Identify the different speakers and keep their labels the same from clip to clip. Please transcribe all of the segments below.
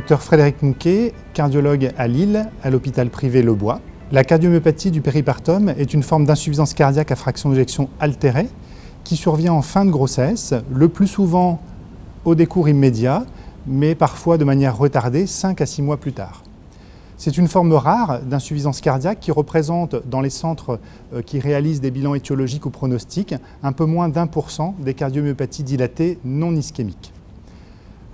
Speaker 1: Docteur Frédéric Mouquet, cardiologue à Lille, à l'hôpital privé Le Bois. La cardiomyopathie du péripartum est une forme d'insuffisance cardiaque à fraction d'éjection altérée qui survient en fin de grossesse, le plus souvent au décours immédiat, mais parfois de manière retardée 5 à 6 mois plus tard. C'est une forme rare d'insuffisance cardiaque qui représente, dans les centres qui réalisent des bilans étiologiques ou pronostiques, un peu moins d'1% des cardiomyopathies dilatées non ischémiques.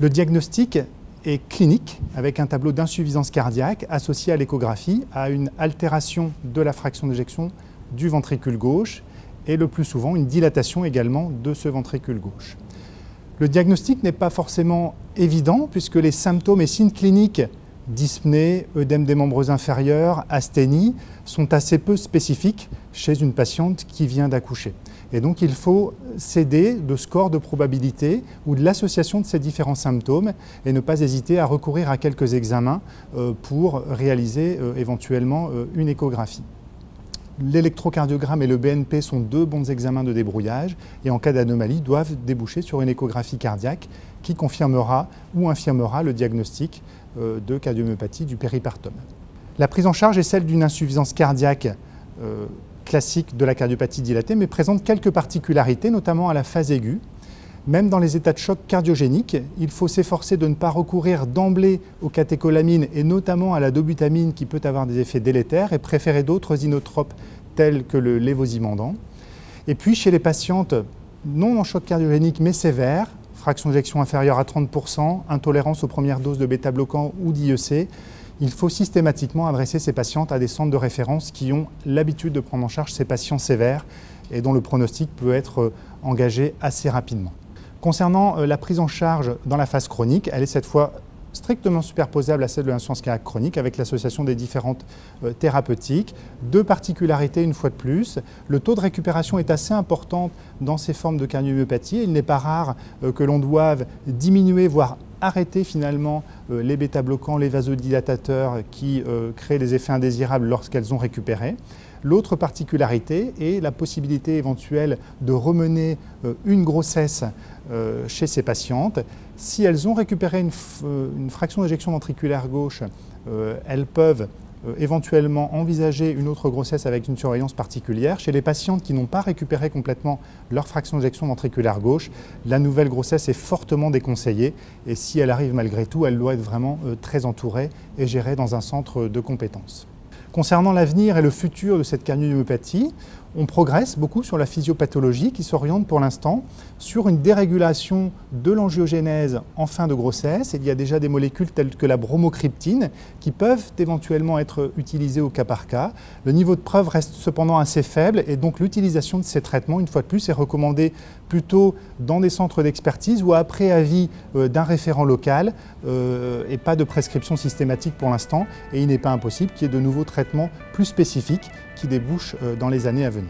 Speaker 1: Le diagnostic est clinique, avec un tableau d'insuffisance cardiaque associé à l'échographie, à une altération de la fraction d'éjection du ventricule gauche et le plus souvent une dilatation également de ce ventricule gauche. Le diagnostic n'est pas forcément évident puisque les symptômes et signes cliniques dyspnée, œdème des membres inférieurs, asthénie sont assez peu spécifiques chez une patiente qui vient d'accoucher. Et donc il faut s'aider de scores de probabilité ou de l'association de ces différents symptômes et ne pas hésiter à recourir à quelques examens pour réaliser éventuellement une échographie. L'électrocardiogramme et le BNP sont deux bons examens de débrouillage et en cas d'anomalie doivent déboucher sur une échographie cardiaque qui confirmera ou infirmera le diagnostic de cardiomyopathie du péripartum. La prise en charge est celle d'une insuffisance cardiaque classique de la cardiopathie dilatée, mais présente quelques particularités, notamment à la phase aiguë. Même dans les états de choc cardiogénique, il faut s'efforcer de ne pas recourir d'emblée aux catécholamines et notamment à la dobutamine qui peut avoir des effets délétères et préférer d'autres inotropes tels que le lévosimendan. Et puis chez les patientes non en choc cardiogénique mais sévères, fraction d'éjection inférieure à 30%, intolérance aux premières doses de bêta-bloquants ou d'IEC, il faut systématiquement adresser ces patientes à des centres de référence qui ont l'habitude de prendre en charge ces patients sévères et dont le pronostic peut être engagé assez rapidement. Concernant la prise en charge dans la phase chronique, elle est cette fois strictement superposable à celle de l'insuffisance cardiaque chronique avec l'association des différentes thérapeutiques. Deux particularités une fois de plus. Le taux de récupération est assez important dans ces formes de cardiomyopathie. Il n'est pas rare que l'on doive diminuer, voire arrêter finalement les bêta-bloquants, les vasodilatateurs qui créent des effets indésirables lorsqu'elles ont récupéré. L'autre particularité est la possibilité éventuelle de remener une grossesse chez ces patientes. Si elles ont récupéré une fraction d'éjection ventriculaire gauche, elles peuvent éventuellement envisager une autre grossesse avec une surveillance particulière. Chez les patientes qui n'ont pas récupéré complètement leur fraction d'éjection ventriculaire gauche, la nouvelle grossesse est fortement déconseillée et si elle arrive malgré tout, elle doit être vraiment très entourée et gérée dans un centre de compétences. Concernant l'avenir et le futur de cette cardiomyopathie, on progresse beaucoup sur la physiopathologie qui s'oriente pour l'instant sur une dérégulation de l'angiogénèse en fin de grossesse. Il y a déjà des molécules telles que la bromocriptine qui peuvent éventuellement être utilisées au cas par cas. Le niveau de preuve reste cependant assez faible et donc l'utilisation de ces traitements, une fois de plus, est recommandée plutôt dans des centres d'expertise ou après avis d'un référent local et pas de prescription systématique pour l'instant. Et il n'est pas impossible qu'il y ait de nouveaux traitements plus spécifiques qui débouchent dans les années à venir.